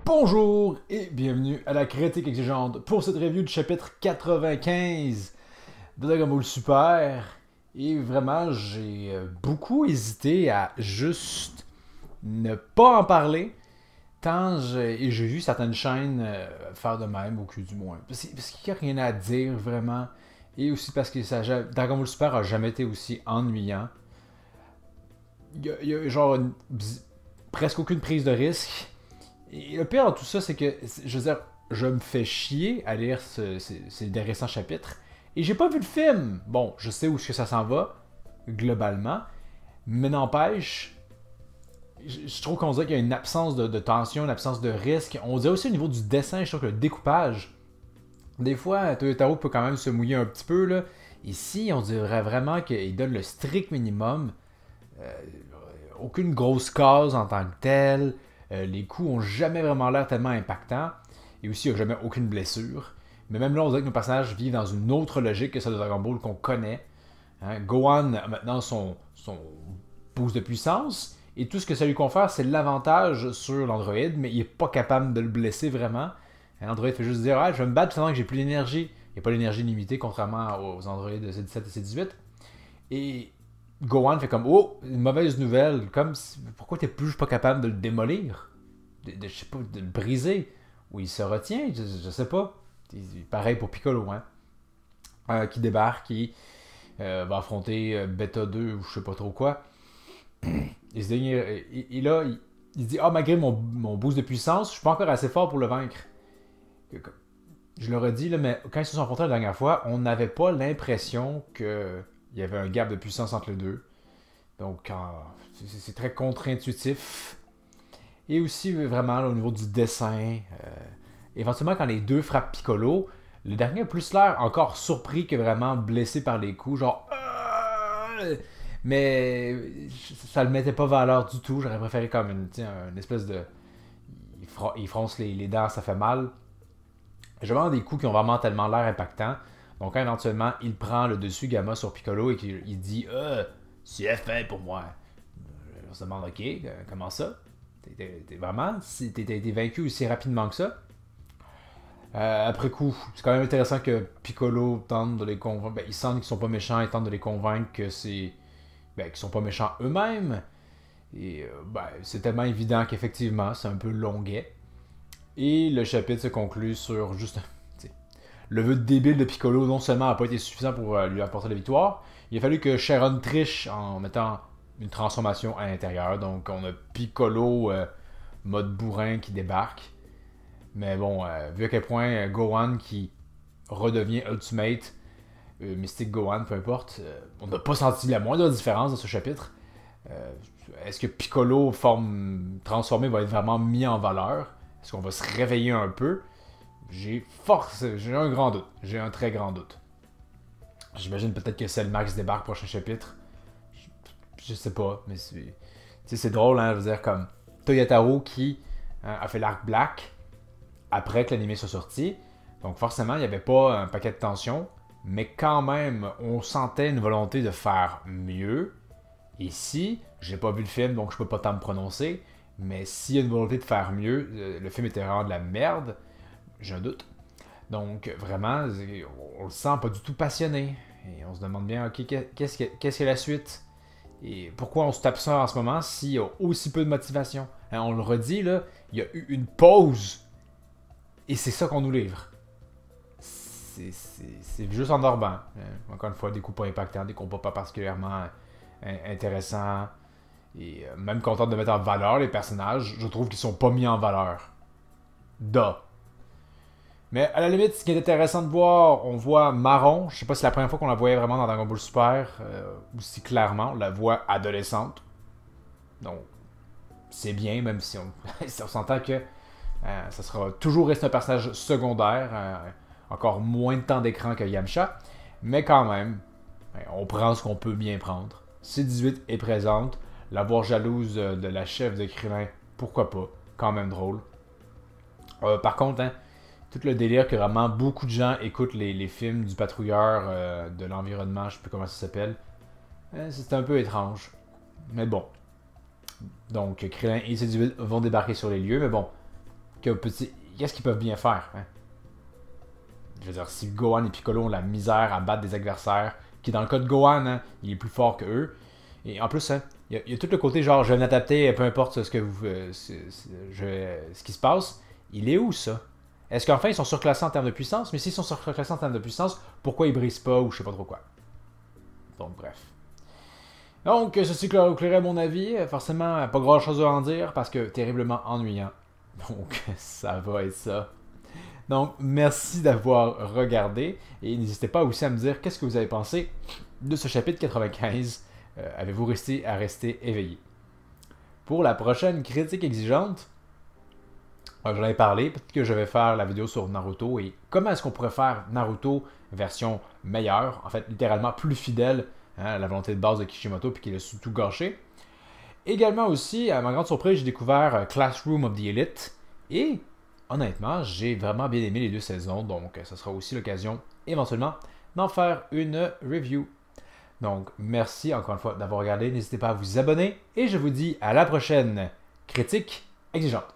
Bonjour et bienvenue à la critique exigeante pour cette review du chapitre 95 de Dragon Ball Super. Et vraiment, j'ai beaucoup hésité à juste ne pas en parler, et j'ai vu certaines chaînes faire de même, au cul du moins. Parce qu'il n'y a rien à dire vraiment, et aussi parce que Dragon Ball Super a jamais été aussi ennuyant. Il y a genre presque aucune prise de risque. Et le pire dans tout ça, c'est que, je veux dire, je me fais chier à lire ces des récents chapitres. Et j'ai pas vu le film. Bon, je sais où est-ce que ça s'en va, globalement. Mais n'empêche, je trouve qu'on dirait qu'il y a une absence de tension, une absence de risque. On dirait aussi au niveau du dessin, je trouve que le découpage, des fois, Toyotaro peut quand même se mouiller un petit peu, là. Ici, on dirait vraiment qu'il donne le strict minimum. Euh, Aucune grosse case en tant que telle. Les coups ont jamais vraiment l'air tellement impactants. Et aussi, il n'y a jamais aucune blessure. Mais même là, on dirait que nos personnages vivent dans une autre logique que celle de Dragon Ball qu'on connaît. Hein? Gohan a maintenant son boost de puissance. Et tout ce que ça lui confère, c'est l'avantage sur l'androïde, mais il n'est pas capable de le blesser vraiment. L'androïde fait juste dire, ah, je vais me battre pendant que j'ai plus d'énergie. Il n'y a pas d'énergie limitée, contrairement aux androïdes de C17 et C18. Et Gohan fait comme, oh, une mauvaise nouvelle. Comme, pourquoi t'es plus pas capable de le démolir, je sais pas, de le briser? Ou il se retient, je sais pas. Pareil pour Piccolo, hein. Qui débarque, qui va affronter Beta 2 ou je sais pas trop quoi. Et là, il dit, ah, malgré mon boost de puissance, je suis pas encore assez fort pour le vaincre. Je leur ai dit, là, mais quand ils se sont rencontrés la dernière fois, on n'avait pas l'impression que il y avait un gap de puissance entre les deux. Donc, c'est très contre-intuitif. Et aussi, vraiment, là, au niveau du dessin, éventuellement, quand les deux frappent Piccolo, le dernier a plus l'air encore surpris que vraiment blessé par les coups. Genre, mais ça le mettait pas valeur du tout. J'aurais préféré comme une espèce de. Il fronce les dents, ça fait mal. J'ai vraiment des coups qui ont vraiment tellement l'air impactants. Donc, quand éventuellement, il prend le dessus Gamma sur Piccolo et qu'il dit c'est fait pour moi. On se demande, ok, comment ça? T'es vraiment? T'es été vaincu aussi rapidement que ça? Après coup, c'est quand même intéressant que Piccolo tente de les convaincre. Ben, ils sentent qu'ils sont pas méchants, ils tentent de les convaincre que c'est. Ben, qu'ils sont pas méchants eux-mêmes. Et c'est tellement évident qu'effectivement, c'est un peu longuet. Et le chapitre se conclut sur juste le vœu débile de Piccolo non seulement n'a pas été suffisant pour lui apporter la victoire, il a fallu que Sharon triche en mettant une transformation à l'intérieur. Donc on a Piccolo mode bourrin qui débarque. Mais bon, vu à quel point Gohan qui redevient Ultimate, Mystic Gohan, peu importe, on n'a pas senti la moindre différence dans ce chapitre. Est-ce que Piccolo forme transformé va être vraiment mis en valeur? Est-ce qu'on va se réveiller un peu? J'ai un grand doute. J'ai un très grand doute. J'imagine peut-être que Cellmax débarque prochain chapitre. Je sais pas, mais c'est drôle, hein, je veux dire, comme Toyotaro qui a fait l'arc Black après que l'anime soit sorti. Donc forcément, il n'y avait pas un paquet de tension, mais quand même, on sentait une volonté de faire mieux. Ici, j'ai pas vu le film, donc je peux pas tant me prononcer, mais s'il y a une volonté de faire mieux, le film était vraiment de la merde. J'ai un doute. Donc, vraiment, on le sent pas du tout passionné. Et on se demande bien, ok, qu'est-ce que la suite? Et pourquoi on se tape ça en ce moment s'il y a aussi peu de motivation? Hein, on le redit, là, il y a eu une pause. Et c'est ça qu'on nous livre. C'est juste endormant. Encore une fois, des coups pas impactants, des combats pas particulièrement intéressants. Et même content de mettre en valeur les personnages, je trouve qu'ils sont pas mis en valeur. Da. Mais à la limite, ce qui est intéressant de voir, on voit Marron. Je sais pas si c'est la première fois qu'on la voyait vraiment dans Dragon Ball Super, ou si clairement on la voit adolescente. Donc, c'est bien, même si on s'entend que ça sera toujours rester un personnage secondaire, encore moins de temps d'écran que Yamcha. Mais quand même, on prend ce qu'on peut bien prendre. C18 est présente. La voir jalouse de la chef de Krillin, pourquoi pas. Quand même drôle. Par contre, hein, tout le délire que vraiment beaucoup de gens écoutent les films du patrouilleur de l'environnement, je sais plus comment ça s'appelle. C'est un peu étrange. Mais bon. Donc, Krillin et C18 vont débarquer sur les lieux, mais bon. qu'est-ce qu'ils peuvent bien faire? Hein? Je veux dire, si Gohan et Piccolo ont la misère à battre des adversaires, qui dans le cas de Gohan, hein, il est plus fort que eux. Et en plus, hein, il y a tout le côté genre, je vais m'adapter, peu importe ce que ce qui se passe. Il est où ça? Est-ce qu'enfin ils sont surclassés en termes de puissance? Mais s'ils sont surclassés en termes de puissance, pourquoi ils brisent pas ou je sais pas trop quoi? Donc bref. Donc, ceci clôturerait mon avis. Forcément, pas grand chose à en dire parce que terriblement ennuyant. Donc, ça va être ça. Donc, merci d'avoir regardé et n'hésitez pas aussi à me dire qu'est-ce que vous avez pensé de ce chapitre 95. Avez-vous réussi à rester éveillé? Pour la prochaine critique exigeante, j'en ai parlé, peut-être que je vais faire la vidéo sur Naruto et comment est-ce qu'on pourrait faire Naruto version meilleure, en fait littéralement plus fidèle à la volonté de base de Kishimoto puis qu'il a surtout gâché. Également aussi, à ma grande surprise, j'ai découvert Classroom of the Elite et honnêtement, j'ai vraiment bien aimé les 2 saisons, donc ça sera aussi l'occasion éventuellement d'en faire une review. Donc merci encore une fois d'avoir regardé, n'hésitez pas à vous abonner et je vous dis à la prochaine critique exigeante.